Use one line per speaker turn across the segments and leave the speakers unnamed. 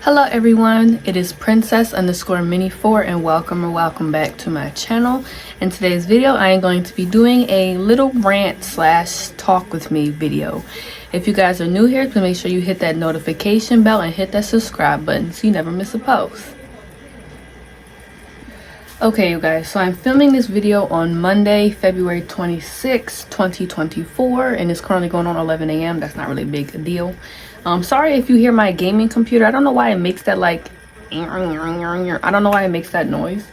Hello everyone, it is princess underscore mini 4 and welcome back to my channel. In today's video I am going to be doing a little rant slash talk with me video. If you guys are new here, please make sure you hit that notification bell and hit that subscribe button so you never miss a post. Okay you guys, so I'm filming this video on Monday, February 26, 2024, and it's currently going on 11 a.m. That's not really a big deal. Sorry if you hear my gaming computer. I don't know why it makes that like I don't know why it makes that noise,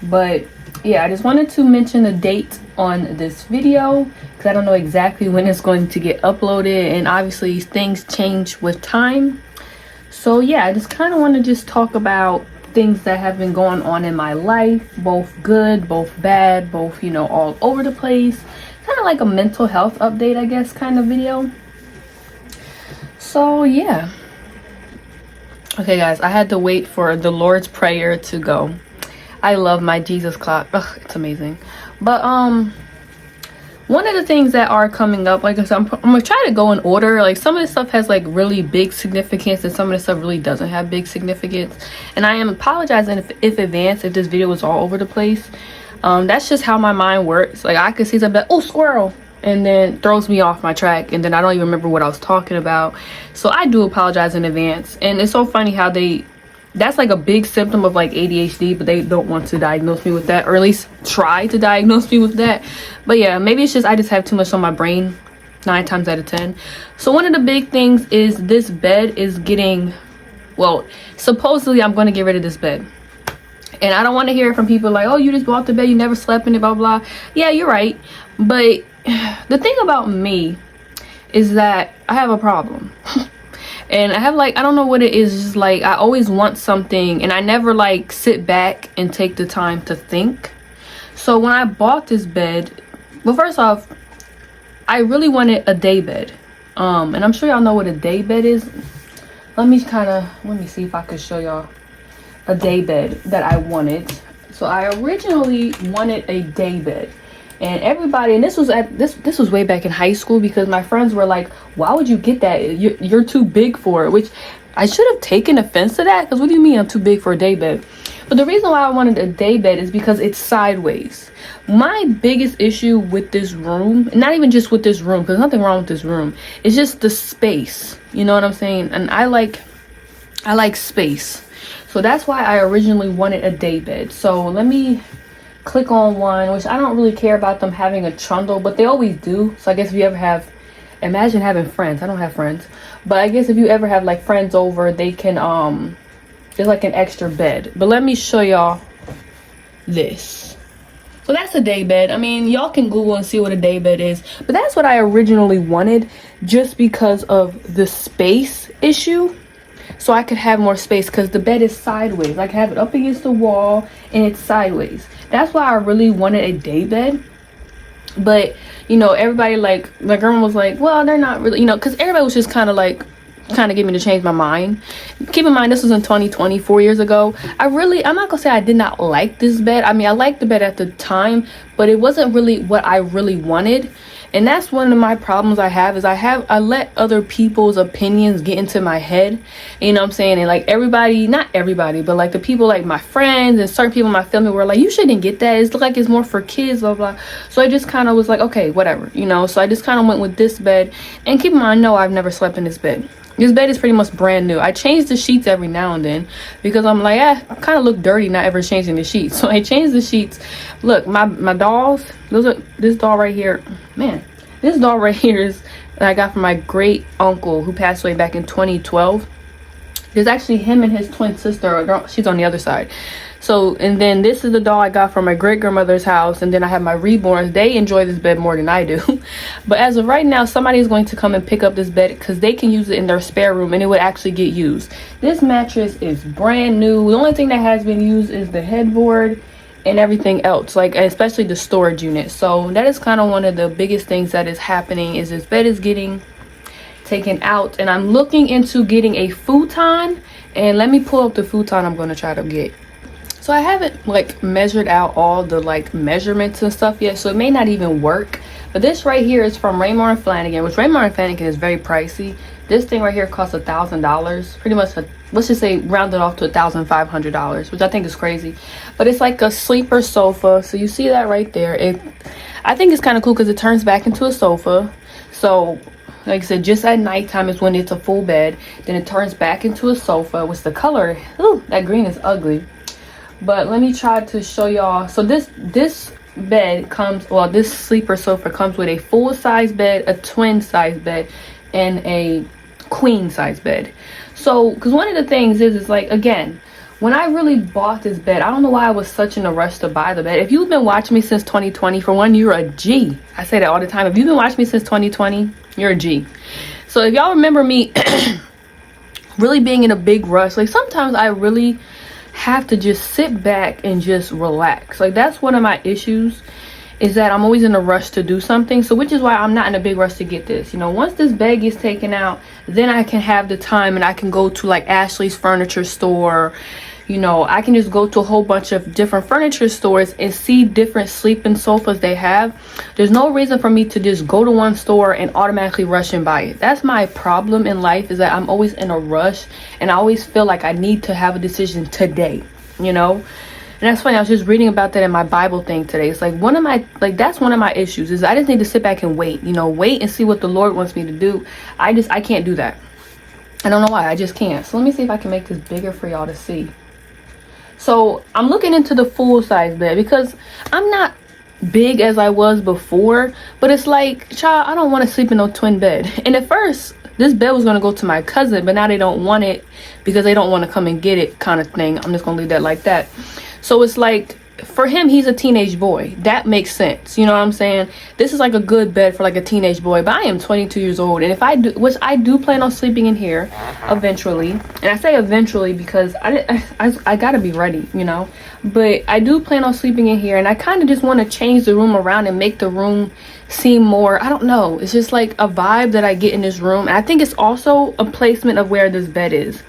but yeah, I just wanted to mention the date on this video because I don't know exactly when it's going to get uploaded, and obviously things change with time. So yeah, I just kind of want to just talk about things that have been going on in my life, both good, both bad, both, you know, all over the place. Kind of like a mental health update, I guess, kind of video. So yeah, okay guys, I had to wait for the Lord's Prayer to go. I love my Jesus clock. Ugh, it's amazing. But one of the things that are coming up, like I said, I'm gonna try to go in order. Like some of this stuff has like really big significance and some of this stuff really doesn't have big significance, and I am apologizing if advance if this video was all over the place. That's just how my mind works. Like I could see something like, oh, squirrel, and then throws me off my track, and then I don't even remember what I was talking about. So I do apologize in advance. And it's so funny how that's like a big symptom of like ADHD, but they don't want to diagnose me with that, or at least try to diagnose me with that. But yeah, maybe it's just I just have too much on my brain 9 times out of 10. So one of the big things is this bed is getting, well, supposedly I'm going to get rid of this bed. And I don't want to hear it from people like, oh, you just bought the bed, you never slept in it, blah blah. Yeah, you're right, but the thing about me is that I have a problem. And I have like, I don't know what it is, just like I always want something and I never like sit back and take the time to think. So when I bought this bed, well, first off, I really wanted a day bed. And I'm sure y'all know what a day bed is. Let me see if I could show y'all a day bed that I wanted. So I originally wanted a day bed. And everybody, and this was way back in high school, because my friends were like, why would you get that? You're too big for it, which I should have taken offense to that, because what do you mean I'm too big for a day bed? But the reason why I wanted a day bed is because it's sideways. My biggest issue with this room, not even just with this room, because nothing wrong with this room, it's just the space. You know what I'm saying? And I like space. So that's why I originally wanted a day bed. So let me click on one, which I don't really care about them having a trundle, but they always do. So I guess if you ever have, imagine having friends. I don't have friends, but I guess if you ever have like friends over, they can there's like an extra bed. But let me show y'all this. So that's a day bed. I mean, y'all can Google and see what a day bed is, but that's what I originally wanted, just because of the space issue. So I could have more space, because the bed is sideways. I can have it up against the wall and it's sideways. That's why I really wanted a day bed. But you know, everybody, like my grandma was like, well, they're not really, you know, because everybody was just kind of getting me to change my mind. Keep in mind, this was in 2020, 4 years ago. I'm not gonna say I did not like this bed. I mean, I liked the bed at the time, but it wasn't really what I really wanted. And that's one of my problems I have, is I let other people's opinions get into my head. You know what I'm saying? And like everybody, not everybody, but like the people, like my friends and certain people in my family were like, you shouldn't get that. It's like it's more for kids, blah, blah. So I just kind of was like, okay, whatever, you know? So I just kind of went with this bed. And keep in mind, no, I've never slept in this bed. This bed is pretty much brand new. I change the sheets every now and then because I'm like, I kind of look dirty not ever changing the sheets. So I change the sheets. Look, my dolls, this doll right here, man, this doll right here is that I got from my great uncle who passed away back in 2012. There's actually him and his twin sister. She's on the other side. So, and then this is the doll I got from my great grandmother's house, and then I have my reborns. They enjoy this bed more than I do. But as of right now, somebody is going to come and pick up this bed because they can use it in their spare room and it would actually get used. This mattress is brand new. The only thing that has been used is the headboard and everything else, like especially the storage unit. So that is kind of one of the biggest things that is happening, is this bed is getting taken out, and I'm looking into getting a futon. And let me pull up the futon I'm going to try to get. So I haven't like measured out all the like measurements and stuff yet, so it may not even work. But this right here is from Raymore and Flanigan, which Raymore and Flanigan is very pricey. This thing right here costs $1,000, pretty much. Let's just say round it off to $1,500, which I think is crazy. But it's like a sleeper sofa. So you see that right there. I think it's kind of cool because it turns back into a sofa. So like I said, just at nighttime is when it's a full bed. Then it turns back into a sofa. With the color, ooh, that green is ugly. But let me try to show y'all. So this bed comes, well, this sleeper sofa comes with a full size bed, a twin size bed, and a queen size bed. So because one of the things is like, again, when I really bought this bed, I don't know why I was such in a rush to buy the bed. If you've been watching me since 2020, for one, you're a G. I say that all the time. If you've been watching me since 2020, you're a G. So if y'all remember me really being in a big rush, like sometimes I really have to just sit back and just relax. Like that's one of my issues, is that I'm always in a rush to do something. So which is why I'm not in a big rush to get this. You know, once this bed gets taken out, then I can have the time and I can go to like Ashley's furniture store. You know, I can just go to a whole bunch of different furniture stores and see different sleeping sofas they have. There's no reason for me to just go to one store and automatically rush and buy it. That's my problem in life, is that I'm always in a rush and I always feel like I need to have a decision today, you know? And that's funny, I was just reading about that in my Bible thing today. It's like that's one of my issues, is I just need to sit back and wait, you know, wait and see what the Lord wants me to do. I can't do that. I don't know why, I just can't. So let me see if I can make this bigger for y'all to see. So I'm looking into the full size bed because I'm not big as I was before, but it's like, child, I don't want to sleep in no twin bed. And at first this bed was going to go to my cousin, but now they don't want it because they don't want to come and get it, kind of thing. I'm just going to leave that like that. So it's like, for him, he's a teenage boy. That makes sense. You know what I'm saying? This is like a good bed for like a teenage boy, but I am 22 years old. And if I do, which I do plan on sleeping in here eventually. And I say eventually because I gotta be ready, you know, but I do plan on sleeping in here. And I kind of just want to change the room around and make the room seem more, I don't know. It's just like a vibe that I get in this room. And I think it's also a placement of where this bed is.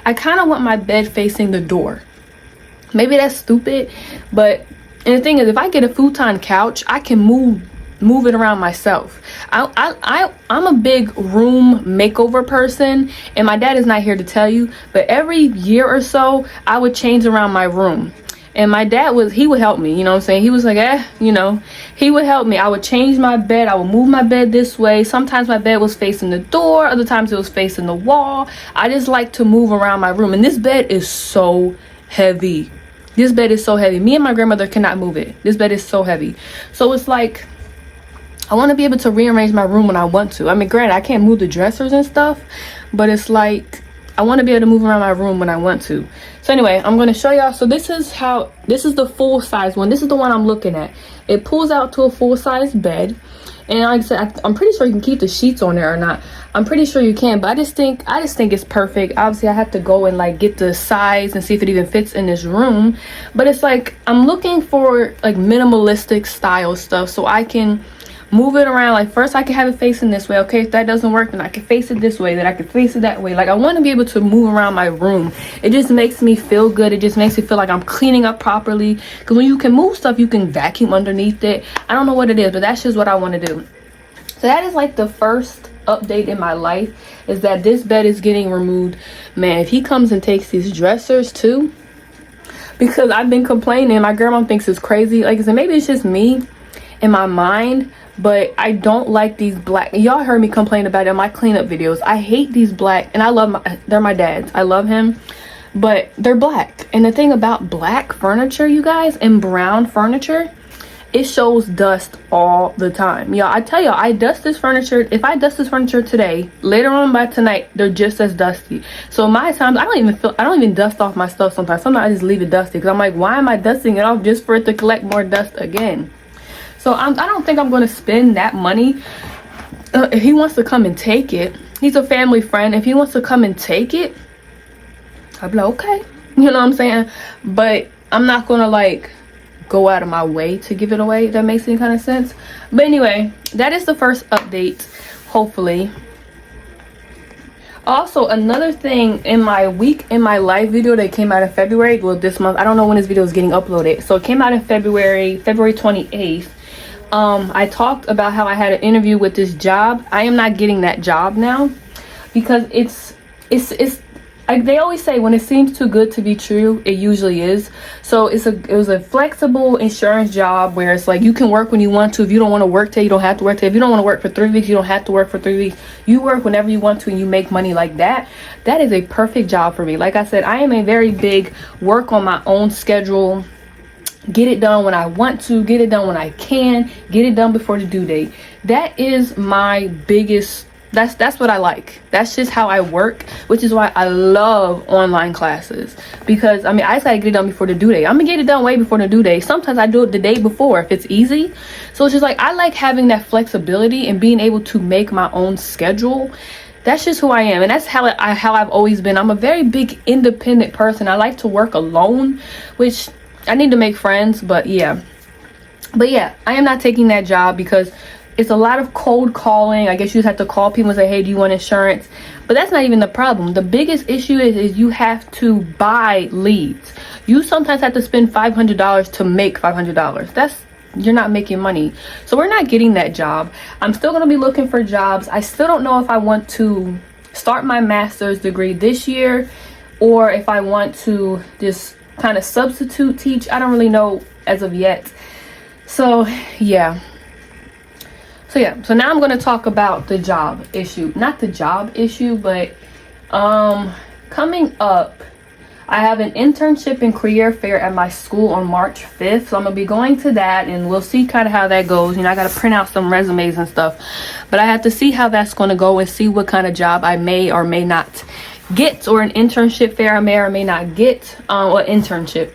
I kind of want my bed facing the door. Maybe that's stupid, but and the thing is, if I get a futon couch, I can move it around myself. I'm a big room makeover person, and my dad is not here to tell you, but every year or so I would change around my room. And my dad he would help me, you know what I'm saying? He was like, you know, he would help me. I would change my bed. I would move my bed this way. Sometimes my bed was facing the door. Other times it was facing the wall. I just like to move around my room. And this bed is so heavy. This bed is so heavy. Me and my grandmother cannot move it. This bed is so heavy. So it's like, I want to be able to rearrange my room when I want to. I mean, granted, I can't move the dressers and stuff, but it's like, I want to be able to move around my room when I want to. So anyway, I'm going to show y'all. So this is the full size one. This is the one I'm looking at. It pulls out to a full size bed. And like I said, I'm pretty sure you can keep the sheets on there or not. I'm pretty sure you can, but I just think it's perfect. Obviously, I have to go and like get the size and see if it even fits in this room. But it's like, I'm looking for like minimalistic style stuff so I can move it around. Like first I can have it facing this way. Okay, if that doesn't work, then I can face it this way, then I can face it that way. Like I want to be able to move around my room. It just makes me feel good. It just makes me feel like I'm cleaning up properly, because when you can move stuff, you can vacuum underneath it. I don't know what it is, but that's just what I want to do. So that is like the first update in my life, is that this bed is getting removed. Man, if he comes and takes these dressers too, because I've been complaining, my grandma thinks it's crazy. Like I said, maybe it's just me in my mind, but I don't like these black, y'all heard me complain about it in my cleanup videos. I hate these black, and I love they're my dad's, I love him, but they're black. And the thing about black furniture, you guys, and brown furniture, it shows dust all the time. Y'all, I tell y'all, I dust this furniture. If I dust this furniture today, later on by tonight, they're just as dusty. So my times, I don't even dust off my stuff sometimes. Sometimes I just leave it dusty, because I'm like, why am I dusting it off just for it to collect more dust again? So I don't think I'm going to spend that money. If he wants to come and take it, he's a family friend. If he wants to come and take it, I'd be like, okay. You know what I'm saying? But I'm not going to like go out of my way to give it away, if that makes any kind of sense. But anyway, that is the first update, hopefully. Also, another thing, in my week in my life video that came out in February, well, this month, I don't know when this video is getting uploaded, so it came out in February 28th. I talked about how I had an interview with this job. I am not getting that job now. because it's like they always say, when it seems too good to be true, it usually is. So it was a flexible insurance job where it's like you can work when you want to. If you don't want to work today, you don't have to work today. If you don't want to work for 3 weeks, you don't have to work for 3 weeks. You work whenever you want to and you make money like that. That is a perfect job for me. Like I said, I am a very big work on my own schedule. Get it done when I want to, get it done when I can, get it done before the due date. That is my biggest, that's what I like. That's just how I work, which is why I love online classes. Because I mean, I just gotta get it done before the due date. I'm gonna get it done way before the due date. Sometimes I do it the day before if it's easy. So it's just like, I like having that flexibility and being able to make my own schedule. That's just who I am, and that's how I've always been. I'm a very big independent person. I like to work alone, which I need to make friends, but yeah, I am not taking that job because it's a lot of cold calling. I guess you just have to call people and say, hey, do you want insurance? But that's not even the problem. The biggest issue is you have to buy leads. You sometimes have to spend $500 to make $500. You're not making money. So we're not getting that job. I'm still going to be looking for jobs. I still don't know if I want to start my master's degree this year or if I want to just kind of substitute teach. I don't really know as of yet. So yeah, so now I'm going to talk about the job issue. Not the job issue, but coming up, I have an internship and career fair at my school on March 5th. So I'm going to be going to that, and we'll see kind of how that goes. You know, I got to print out some resumes and stuff, but I have to see how that's going to go and see what kind of job I may or may not get, or an internship fair I may or may not get, or internship.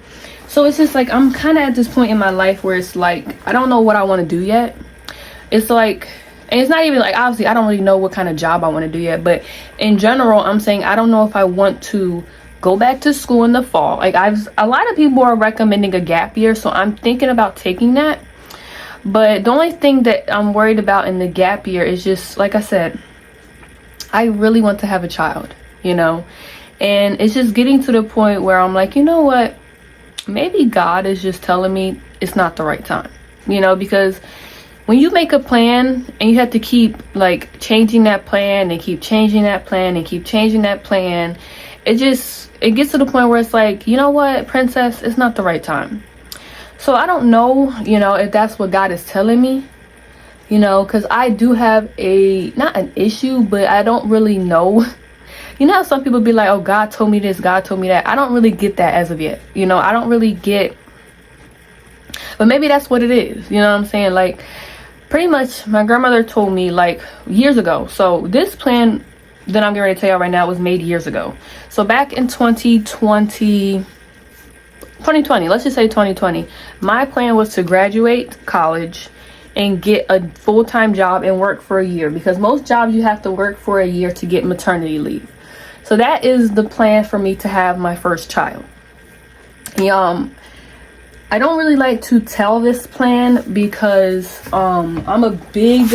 So it's just like, I'm kind of at this point in my life where it's like, I don't know what I want to do yet. It's like, and it's not even like, obviously I don't really know what kind of job I want to do yet, but in general, I'm saying I don't know if I want to go back to school in the fall. Like a lot of people are recommending a gap year, so I'm thinking about taking that. But the only thing that I'm worried about in the gap year is just, like I said, I really want to have a child, you know, and it's just getting to the point where I'm like, you know what, maybe God is just telling me it's not the right time, you know, because when you make a plan and you have to keep like changing that plan and keep changing that plan and keep changing that plan, it gets to the point where it's like, you know what, princess, it's not the right time. So I don't know, you know, if that's what God is telling me, you know, because I do have not an issue, but I don't really know. You know how some people be like, oh, God told me this, God told me that. I don't really get that as of yet. You know, I don't really get, but maybe that's what it is. You know what I'm saying? Like, pretty much my grandmother told me like years ago. So this plan that I'm getting ready to tell y'all right now was made years ago. So back in 2020, let's just say 2020, my plan was to graduate college and get a full-time job and work for a year, because most jobs you have to work for a year to get maternity leave. So that is the plan for me to have my first child. I don't really like to tell this plan because I'm a big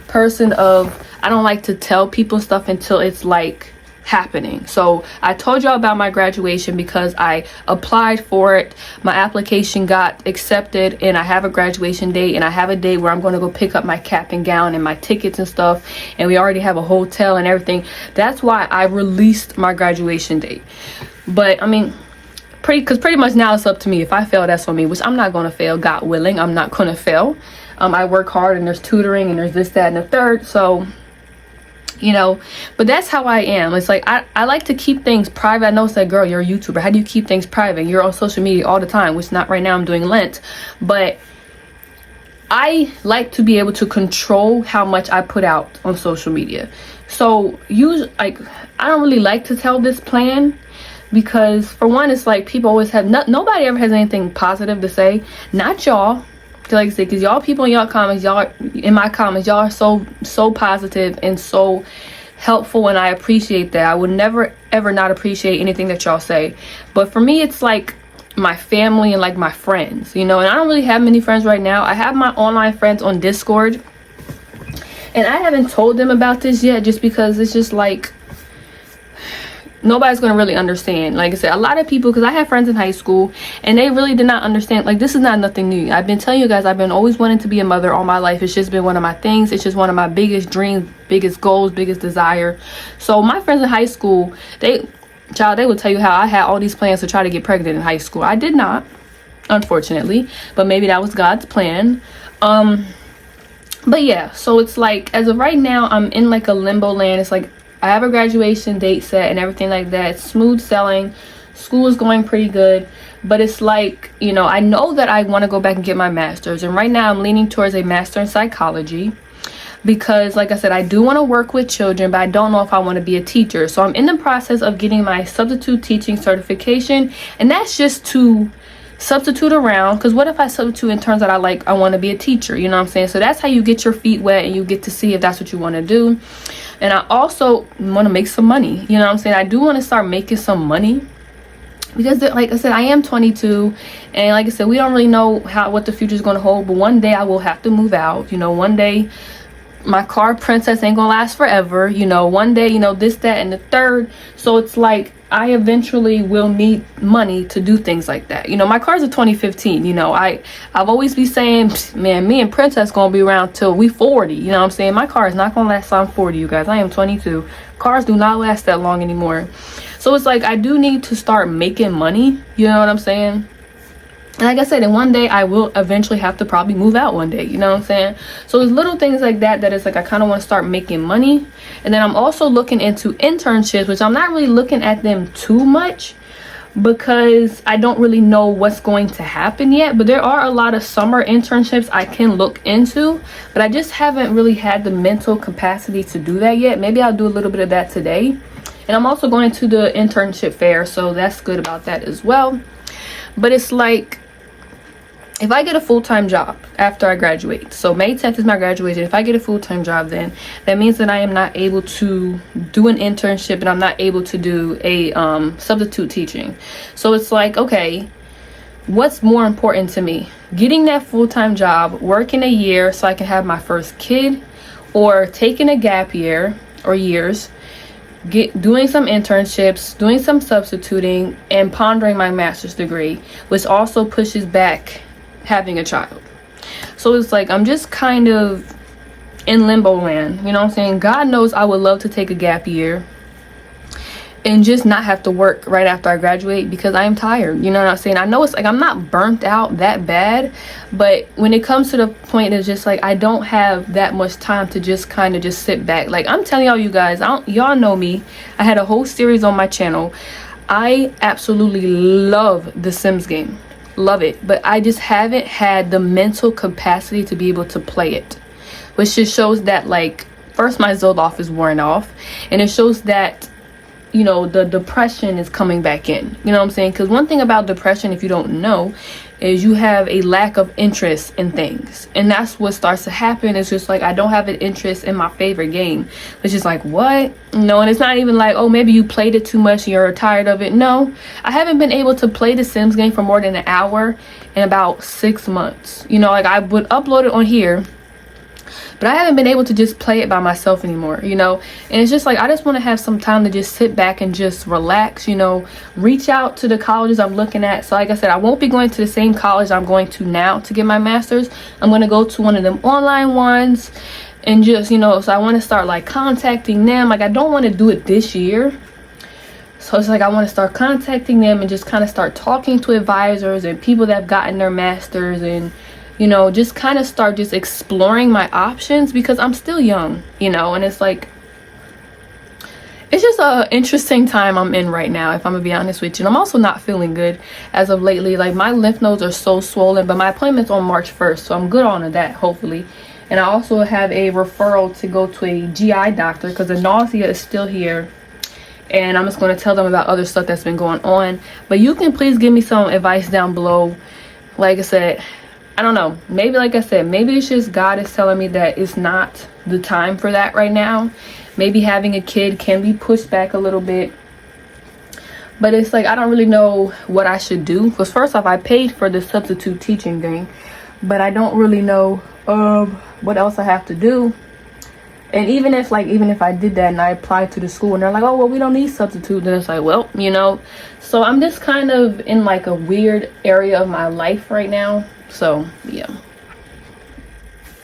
person of, I don't like to tell people stuff until it's like happening. So I told y'all about my graduation because I applied for it. My application got accepted and I have a graduation date, and I have a date where I'm going to go pick up my cap and gown and my tickets and stuff, and we already have a hotel and everything. That's why I released my graduation date. But I mean, because pretty much now it's up to me. If I fail, that's on me, which I'm not going to fail. God willing, I'm not going to fail. I work hard, and there's tutoring and there's this, that, and the third. So, you know, but that's how I am. It's like, I like to keep things private. I know it's like, girl, you're a YouTuber. How do you keep things private? You're on social media all the time, which not right now, I'm doing Lent. But I like to be able to control how much I put out on social media. So I don't really like to tell this plan, because for one, it's like people always have, nobody ever has anything positive to say. Not y'all. Like I said, because y'all people in y'all comments, in my comments, y'all are so positive and so helpful, and I appreciate that. I would never ever not appreciate anything that y'all say. But for me, it's like my family and like my friends, you know, and I don't really have many friends right now. I have my online friends on Discord, and I haven't told them about this yet, just because it's just like, nobody's gonna really understand. Like I said, a lot of people, because I have friends in high school and they really did not understand. Like, this is not nothing new. I've been telling you guys, I've been always wanting to be a mother all my life. It's just been one of my things. It's just one of my biggest dreams, biggest goals, biggest desire. So my friends in high school, they will tell you how I had all these plans to try to get pregnant in high school. I did not, unfortunately, but maybe that was God's plan. But yeah, so it's like, as of right now, I'm in like a limbo land. It's like I have a graduation date set and everything like that. It's smooth sailing. School is going pretty good. But it's like, you know, I know that I want to go back and get my master's. And right now I'm leaning towards a master in psychology. Because, like I said, I do want to work with children, but I don't know if I want to be a teacher. So I'm in the process of getting my substitute teaching certification. And that's just to substitute around, because what if I substitute and turns out I want to be a teacher, you know what I'm saying? So that's how you get your feet wet and you get to see if that's what you want to do. And I also want to make some money, you know what I'm saying? I do want to start making some money, because like I said, I am 22, and like I said, we don't really know what the future is going to hold. But one day I will have to move out, you know. One day my car princess ain't gonna last forever, you know. One day, you know, this, that, and the third. So it's like I eventually will need money to do things like that. You know, my car's a 2015, you know. I've always be saying, man, me and Princess gonna be around till we 40, you know what I'm saying? My car is not gonna last till I'm 40, you guys. I am 22. Cars do not last that long anymore. So it's like I do need to start making money, you know what I'm saying? And like I said, and one day I will eventually have to probably move out one day, you know what I'm saying? So there's little things like that it's like I kind of want to start making money. And then I'm also looking into internships, which I'm not really looking at them too much, because I don't really know what's going to happen yet. But there are a lot of summer internships I can look into, but I just haven't really had the mental capacity to do that yet. Maybe I'll do a little bit of that today. And I'm also going to the internship fair, so that's good about that as well. But it's like, if I get a full-time job after I graduate, so May 10th is my graduation. If I get a full-time job, then that means that I am not able to do an internship, and I'm not able to do a substitute teaching. So it's like, okay, what's more important to me? Getting that full-time job, working a year so I can have my first kid, or taking a gap year or years, doing some internships, doing some substituting, and pondering my master's degree, which also pushes back having a child. So it's like I'm just kind of in limbo land, you know what I'm saying? God knows I would love to take a gap year and just not have to work right after I graduate, because I am tired, you know what I'm saying? I know it's like I'm not burnt out that bad, but when it comes to the point, it's just like I don't have that much time to just kind of just sit back. Like, I'm telling y'all, you guys, y'all know me. I had a whole series on my channel. I absolutely love the Sims game. Love it. But I just haven't had the mental capacity to be able to play it, which just shows that, like, first, my Zoloft is worn off, and it shows that, you know, the depression is coming back in, you know what I'm saying? Because one thing about depression, if you don't know, is you have a lack of interest in things, and that's what starts to happen. It's just like I don't have an interest in my favorite game, which is like, what? No. And it's not even like, oh, maybe you played it too much and you're tired of it. No, I haven't been able to play the Sims game for more than an hour in about 6 months. You know, like, I would upload it on here, but I haven't been able to just play it by myself anymore, you know? And it's just like, I just want to have some time to just sit back and just relax, you know, reach out to the colleges I'm looking at. So like I said, I won't be going to the same college I'm going to now to get my master's. I'm going to go to one of them online ones, and just, you know, so I want to start like contacting them. Like, I don't want to do it this year. So it's like I want to start contacting them and just kind of start talking to advisors and people that have gotten their masters, and, you know, just kind of start just exploring my options, because I'm still young, you know. And it's like, it's just a interesting time I'm in right now, if I'm gonna be honest with you. And I'm also not feeling good as of lately. Like, my lymph nodes are so swollen, but my appointment's on March 1st, so I'm good on that, hopefully. And I also have a referral to go to a GI doctor, because the nausea is still here, and I'm just going to tell them about other stuff that's been going on. But you can please give me some advice down below. Like I said, I don't know, maybe, like I said, maybe it's just God is telling me that it's not the time for that right now. Maybe having a kid can be pushed back a little bit. But it's like, I don't really know what I should do, because first off, I paid for the substitute teaching thing, but I don't really know what else I have to do. And even if I did that and I applied to the school and they're like, oh well, we don't need substitute, then it's like, well, so I'm just kind of in like a weird area of my life right now. So yeah.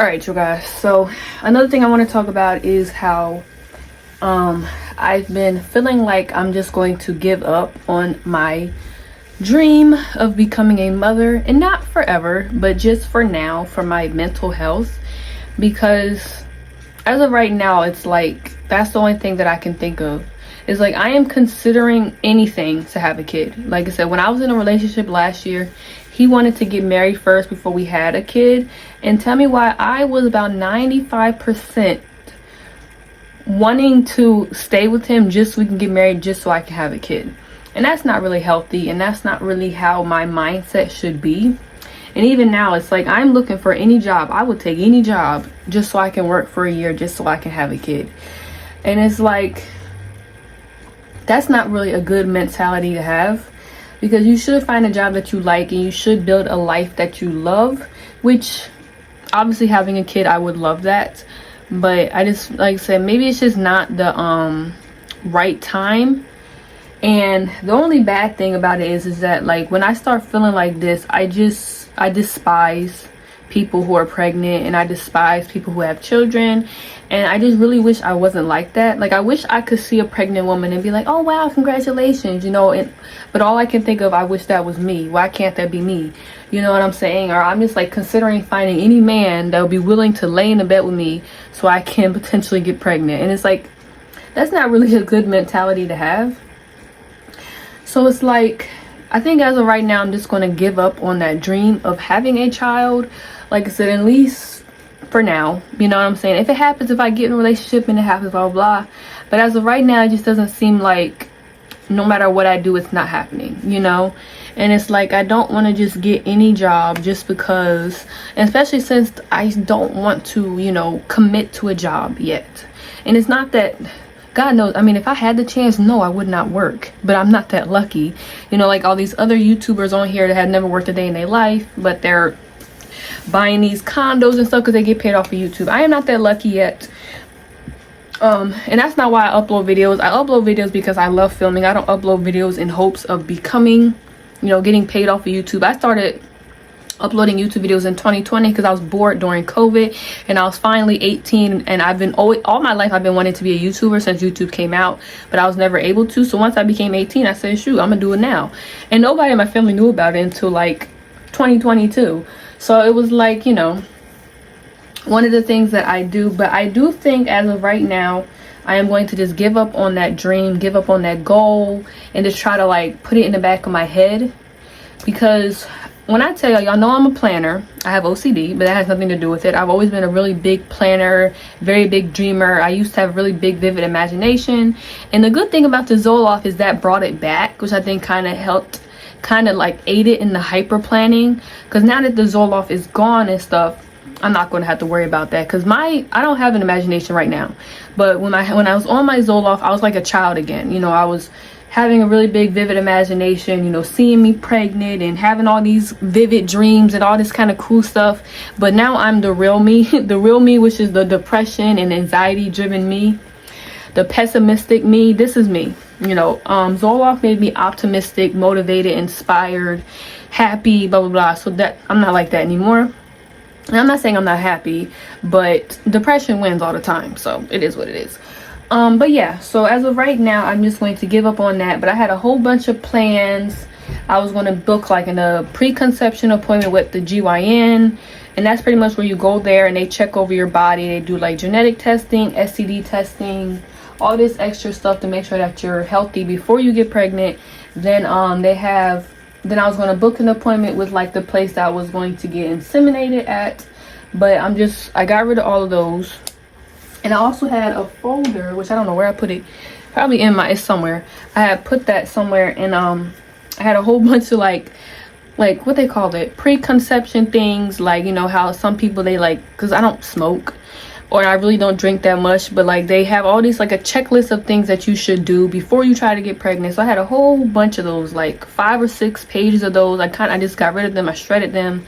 All right, you guys, so another thing I want to talk about is how I've been feeling like I'm just going to give up on my dream of becoming a mother, and not forever, but just for now, for my mental health, because as of right now, it's like that's the only thing that I can think of. It's like I am considering anything to have a kid. Like I said, when I was in a relationship last year, he wanted to get married first before we had a kid, and tell me why I was about 95% wanting to stay with him just so we can get married, just so I can have a kid. And that's not really healthy, and that's not really how my mindset should be. And even now, it's like I'm looking for any job. I would take any job just so I can work for a year, just so I can have a kid. And it's like, that's not really a good mentality to have, because you should find a job that you like and you should build a life that you love, which obviously having a kid, I would love that. But I just, like I said, maybe it's just not the right time. And the only bad thing about it is that like when I start feeling like this, I despise people who are pregnant, and I despise people who have children, and I just really wish I wasn't like that. Like I wish I could see a pregnant woman and be like, oh wow, congratulations, but all I can think of, I wish that was me. Why can't that be me? You know what I'm saying? Or I'm just like considering finding any man that would be willing to lay in a bed with me so I can potentially get pregnant. And it's like, that's not really a good mentality to have. So it's like, I think as of right now, I'm just going to give up on that dream of having a child. Like I said, at least for now, you know what I'm saying? If it happens, if I get in a relationship and it happens, blah, blah, blah. But as of right now, it just doesn't seem like no matter what I do, it's not happening, And it's like, I don't want to just get any job just because, and especially since I don't want to, commit to a job yet. And it's not that, God knows, I mean, if I had the chance, no, I would not work. But I'm not that lucky. Like all these other YouTubers on here that have never worked a day in their life, but they're buying these condos and stuff because they get paid off of YouTube. I am not that lucky yet. And that's not why I upload videos. I upload videos because I love filming. I don't upload videos in hopes of becoming, getting paid off of YouTube. I started uploading YouTube videos in 2020 because I was bored during COVID, and I was finally 18, and I've been all my life I've been wanting to be a YouTuber since YouTube came out, but I was never able to. So once I became 18, I said, shoot, I'm gonna do it now. And nobody in my family knew about it until like 2022. So it was like, one of the things that I do. But I do think as of right now, I am going to just give up on that dream, give up on that goal, and just try to like put it in the back of my head. Because when I tell y'all know I'm a planner, I have OCD, but that has nothing to do with it. I've always been a really big planner, very big dreamer. I used to have really big, vivid imagination. And the good thing about the Zoloft is that brought it back, which I think kind of helped, kind of like aided in the hyper planning. Because now that the Zoloft is gone and stuff, I'm not going to have to worry about that, because I don't have an imagination right now. But when I was on my Zoloft, I was like a child again. I was having a really big, vivid imagination, seeing me pregnant and having all these vivid dreams and all this kind of cool stuff. But now I'm the real me, the real me, which is the depression and anxiety driven me, the pessimistic me. This is me. Zoloft made me optimistic, motivated, inspired, happy, blah, blah, blah. So that I'm not like that anymore. And I'm not saying I'm not happy, but depression wins all the time. So it is what it is. But yeah, so as of right now, I'm just going to give up on that. But I had a whole bunch of plans. I was going to book like a preconception appointment with the GYN. And that's pretty much where you go there and they check over your body. They do like genetic testing, STD testing, all this extra stuff to make sure that you're healthy before you get pregnant. Then then I was going to book an appointment with like the place that I was going to get inseminated at. But I got rid of all of those. And I also had a folder, which I don't know where I put it. Probably it's somewhere. I had put that somewhere, and I had a whole bunch of like what they call it, preconception things, like how some people they like, because I don't smoke or I really don't drink that much, but like they have all these like a checklist of things that you should do before you try to get pregnant. So I had a whole bunch of those, like 5 or 6 pages of those. I just got rid of them. I shredded them.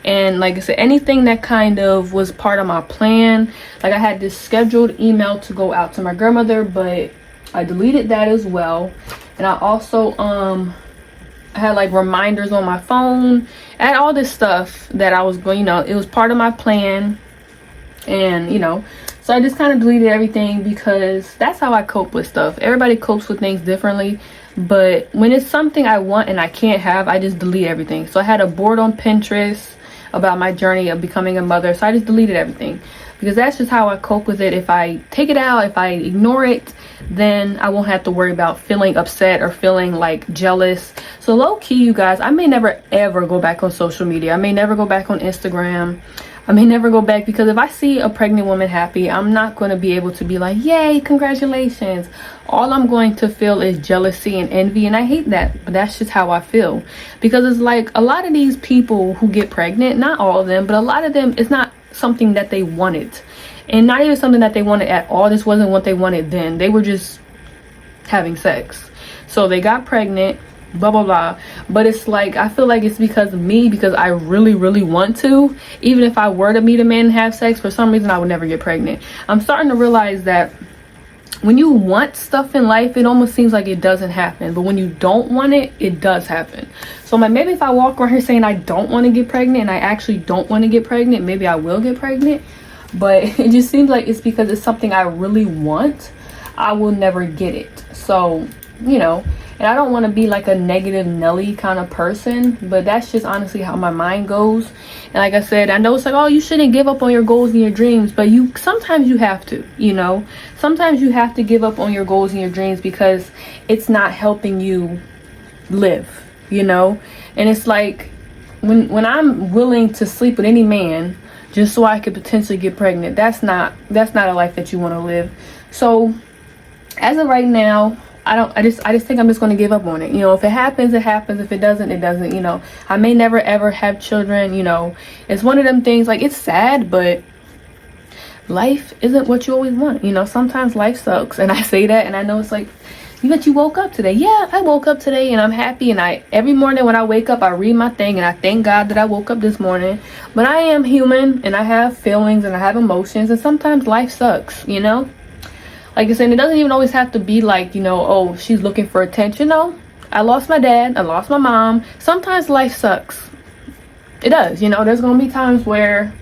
And like I said, anything that kind of was part of my plan, like I had this scheduled email to go out to my grandmother, but I deleted that as well. And I also I had like reminders on my phone. I had all this stuff that I was going, it was part of my plan. And so I just kind of deleted everything, because that's how I cope with stuff. Everybody copes with things differently, but when it's something I want and I can't have, I just delete everything. So I had a board on Pinterest about my journey of becoming a mother, so I just deleted everything, because that's just how I cope with it. If I take it out, if I ignore it, then I won't have to worry about feeling upset or feeling like jealous. So low-key, you guys, I may never ever go back on social media. I may never go back on Instagram. I may never go back, because if I see a pregnant woman happy, I'm not going to be able to be like, yay, congratulations. All I'm going to feel is jealousy and envy, and I hate that, but that's just how I feel. Because it's like a lot of these people who get pregnant, not all of them, but a lot of them, it's not something that they wanted, and not even something that they wanted at all. This wasn't what they wanted then. They were just having sex, so they got pregnant, blah blah blah. But it's like, I feel like it's because of me, because I really want to. Even if I were to meet a man and have sex, for some reason I would never get pregnant. I'm starting to realize that when you want stuff in life, it almost seems like it doesn't happen, but when you don't want it, it does happen. So I'm like, maybe if I walk around here saying I don't want to get pregnant, and I actually don't want to get pregnant, maybe I will get pregnant. But it just seems like it's because it's something I really want, I will never get it. So and I don't want to be like a negative Nelly kind of person, but that's just honestly how my mind goes. And like I said, I know it's like, oh, you shouldn't give up on your goals and your dreams, but sometimes you have to, sometimes you have to give up on your goals and your dreams, because it's not helping you live, and it's like, when I'm willing to sleep with any man just so I could potentially get pregnant, that's not a life that you want to live. So as of right now, I just think I'm just going to give up on it. If it happens, it happens. If it doesn't, it doesn't. I may never ever have children. It's one of them things, like, it's sad, but life isn't what you always want. Sometimes life sucks, and I say that, and I know it's like, you woke up today. Yeah, I woke up today, and I'm happy, and every morning when I wake up, I read my thing, and I thank God that I woke up this morning. But I am human, and I have feelings, and I have emotions, and sometimes life sucks. Like I said, it doesn't even always have to be like, oh, she's looking for attention. No, I lost my dad, I lost my mom. Sometimes life sucks. It does. There's gonna be times where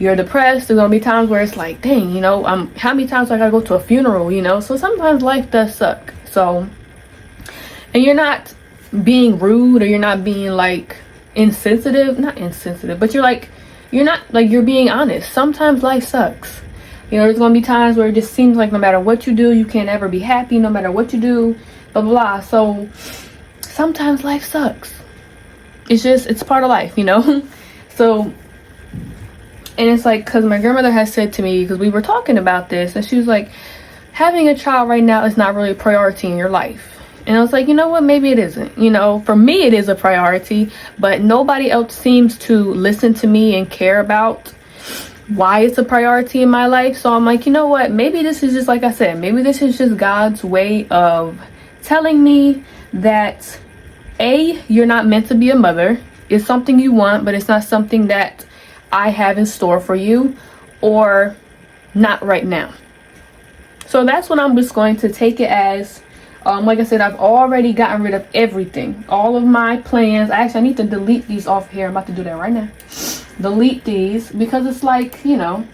you're depressed. There's gonna be times where it's like, dang, how many times do I gotta go to a funeral? So sometimes life does suck. So, and you're not being rude, or you're not being like insensitive. Not insensitive, but you're being honest. Sometimes life sucks. There's going to be times where it just seems like no matter what you do, you can't ever be happy, no matter what you do, blah, blah, blah. So sometimes life sucks. It's part of life, So, and it's like, because my grandmother has said to me, because we were talking about this, and she was like, having a child right now is not really a priority in your life. And I was like, you know what, maybe it isn't. For me it is a priority, but nobody else seems to listen to me and care about why it's a priority in my life. So I'm like, you know what, maybe this is just, like I said, maybe this is just God's way of telling me that you're not meant to be a mother. It's something you want, but it's not something that I have in store for you, or not right now. So that's what I'm just going to take it as. Like I said, I've already gotten rid of everything, all of my plans. I need to delete these off here. I'm about to do that right now. Delete these, because it's like, the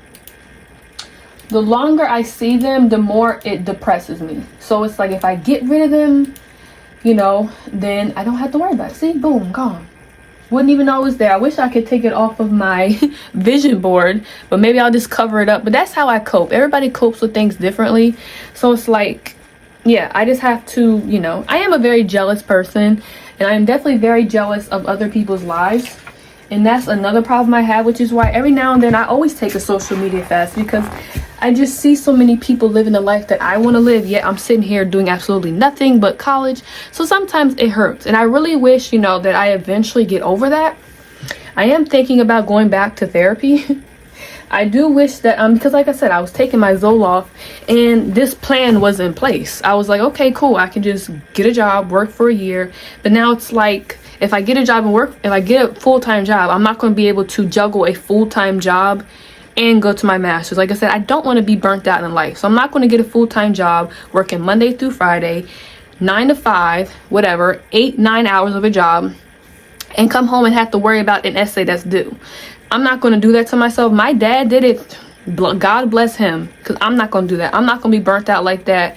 longer I see them, the more it depresses me. So it's like, if I get rid of them, then I don't have to worry about it. See, boom, gone. Wouldn't even know it was there. I wish I could take it off of my vision board, but maybe I'll just cover it up. But that's how I cope. Everybody copes with things differently. So it's like, yeah, I just have to, I am a very jealous person, and I am definitely very jealous of other people's lives. And that's another problem I have, which is why every now and then I always take a social media fast, because I just see so many people living the life that I want to live, yet I'm sitting here doing absolutely nothing but college. So sometimes it hurts, and I really wish, that I eventually get over that. I am thinking about going back to therapy. I do wish that, because like I said, I was taking my Zoloft, and this plan was in place. I was like, okay, cool, I can just get a job, work for a year. But now it's like, if I get a job and work, if I get a full-time job, I'm not going to be able to juggle a full-time job and go to my master's. Like I said, I don't want to be burnt out in life. So I'm not going to get a full-time job working Monday through Friday, 9 to 5, whatever, 8-9 hours of a job, and come home and have to worry about an essay that's due. I'm not going to do that to myself. My dad did it. God bless him, because I'm not going to do that. I'm not going to be burnt out like that,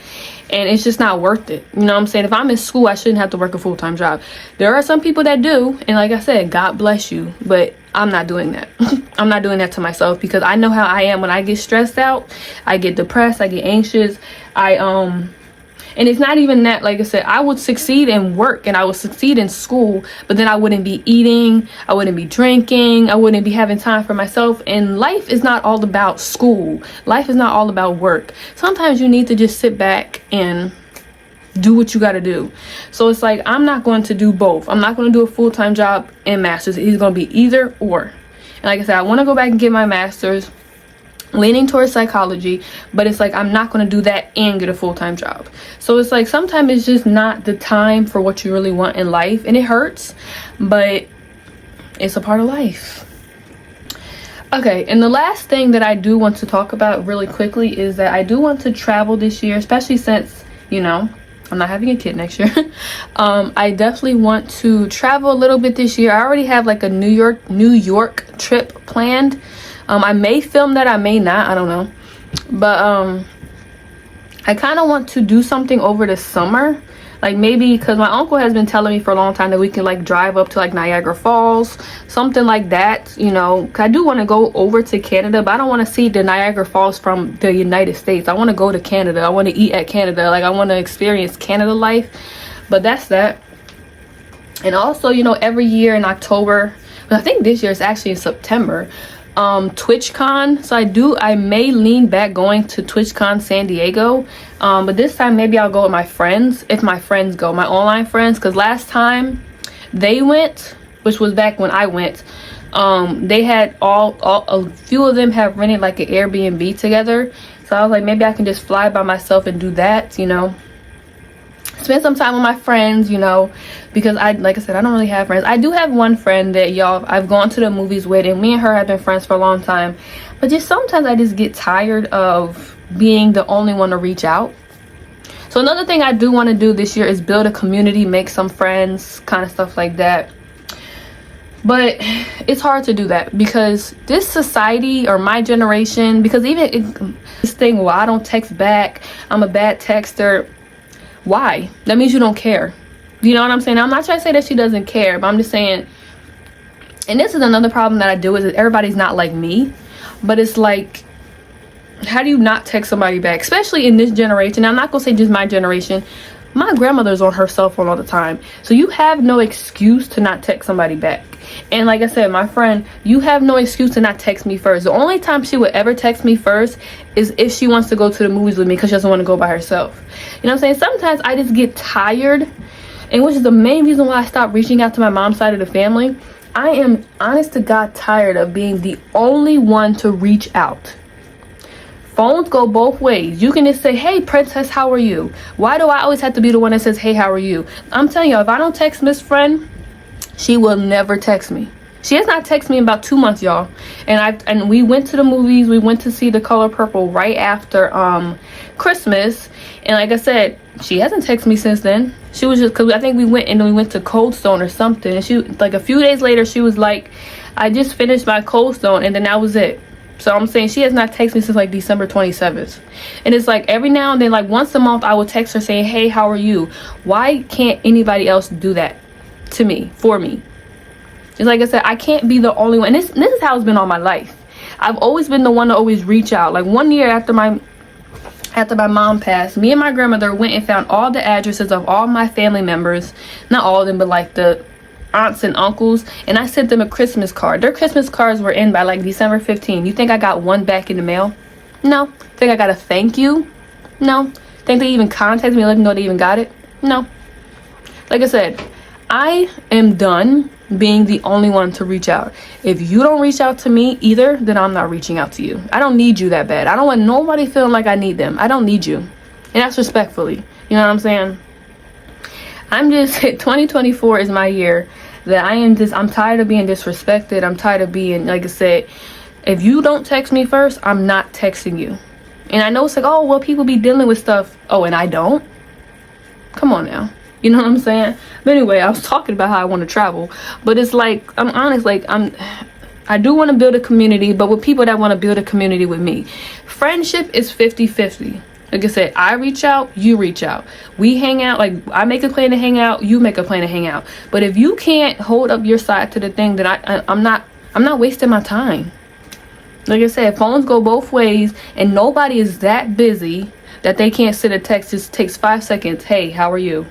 and it's just not worth it. You know what I'm saying? If I'm in school, I shouldn't have to work a full-time job. There are some people that do, and like I said, God bless you, but I'm not doing that. I'm not doing that to myself, because I know how I am when I get stressed out. I get depressed, I get anxious, and it's not even that. Like I said, I would succeed in work and I would succeed in school, but then I wouldn't be eating, I wouldn't be drinking, I wouldn't be having time for myself. And life is not all about school. Life is not all about work. Sometimes you need to just sit back and do what you got to do. So it's like, I'm not going to do both. I'm not going to do a full-time job and master's. It's going to be either or. And like I said, I want to go back and get my master's, leaning towards psychology, but it's like I'm not going to do that and get a full-time job. So it's like sometimes it's just not the time for what you really want in life, and it hurts, but it's a part of life. Okay, and the last thing that I do want to talk about really quickly is that I do want to travel this year, especially since, you know, I'm not having a kid next year. I definitely want to travel a little bit this year. I already have like a New York trip planned. I may film that, I may not, I don't know. But I kind of want to do something over the summer. Like maybe, because my uncle has been telling me for a long time that we can like drive up to like Niagara Falls, something like that, you know. 'Cause I do want to go over to Canada, but I don't want to see the Niagara Falls from the United States. I want to go to Canada. I want to eat at Canada. Like I want to experience Canada life. But that's that. And also, you know, every year in October, but I think this year it's actually in September, TwitchCon. So I may lean back going to TwitchCon San Diego, but this time maybe I'll go with my friends, if my friends go, my online friends, because last time they went, which was back when I went, they had a few of them have rented like an Airbnb together. So I was like, maybe I can just fly by myself and do that, you know, spend some time with my friends, you know, because like I said, I don't really have friends. I do have one friend that I've gone to the movies with, and me and her have been friends for a long time, but just sometimes I just get tired of being the only one to reach out. So another thing I do want to do this year is build a community, make some friends, kind of stuff like that. But it's hard to do that because this society, or my generation, because even this thing, well, I don't text back, I'm a bad texter. Why? That means you don't care. You know what I'm saying? I'm not trying to say that she doesn't care, but I'm just saying, and this is another problem that I do, is that everybody's not like me. But it's like, how do you not text somebody back, especially in this generation? I'm not gonna say just my generation. My grandmother's on her cell phone all the time, so you have no excuse to not text somebody back. And like I said, my friend, you have no excuse to not text me first. The only time she would ever text me first is if she wants to go to the movies with me because she doesn't want to go by herself. You know what I'm saying? Sometimes I just get tired, and which is the main reason why I stopped reaching out to my mom's side of the family. I am, honest to God, tired of being the only one to reach out. Phones go both ways. You can just say, hey, princess, how are you? Why do I always have to be the one that says, hey, how are you? I'm telling y'all, if I don't text Miss Friend, she will never text me. She has not texted me in about 2 months, y'all. And we went to the movies. We went to see The Color Purple right after Christmas. And like I said, she hasn't texted me since then. She was just, because I think we went to Cold Stone or something. And she, like a few days later, she was like, I just finished my Cold Stone, and then that was it. So I'm saying she has not texted me since like December 27th. And it's like every now and then, like once a month, I will text her saying, hey, how are you? Why can't anybody else do that to me, for me? It's like I said, I can't be the only one. And this is how it's been all my life. I've always been the one to always reach out. Like one year after my mom passed, me and my grandmother went and found all the addresses of all my family members. Not all of them, but like the aunts and uncles, and I sent them a Christmas card. Their Christmas cards were in by like December 15th. You think I got one back in the mail? No. Think I got a thank you? No. Think they even contacted me and let me know they even got it? No. Like I said, I am done being the only one to reach out. If you don't reach out to me either, then I'm not reaching out to you. I don't need you that bad. I don't want nobody feeling like I need them. I don't need you. And that's respectfully. You know what I'm saying? I'm just, 2024 is my year that I'm tired of being disrespected. I'm tired of being, like I said, if you don't text me first, I'm not texting you. And I know it's like, oh, well, people be dealing with stuff. Oh, and I don't? Come on now. You know what I'm saying? But anyway, I was talking about how I want to travel. But it's like, I'm honest, like, I do want to build a community, but with people that want to build a community with me. Friendship is 50-50. Like I said, I reach out, you reach out. We hang out, like I make a plan to hang out, you make a plan to hang out. But if you can't hold up your side to the thing, then I'm not wasting my time. Like I said, phones go both ways, and nobody is that busy that they can't send a text. Just takes 5 seconds. Hey, how are you?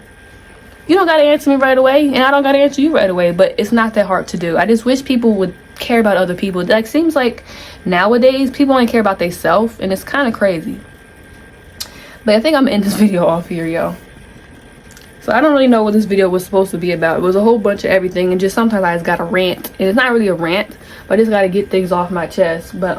You don't gotta answer me right away, and I don't gotta answer you right away, but it's not that hard to do. I just wish people would care about other people. Like, seems like nowadays people only care about themselves, and it's kind of crazy. But I think I'm gonna end this video off here, y'all. So I don't really know what this video was supposed to be about. It was a whole bunch of everything, and just sometimes I just gotta rant. And it's not really a rant, but I just gotta get things off my chest. But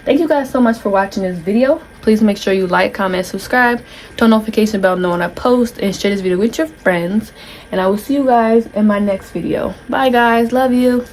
thank you guys so much for watching this video. Please make sure you like, comment, subscribe, turn notification bell knowing I post, and share this video with your friends. And I will see you guys in my next video. Bye guys, love you.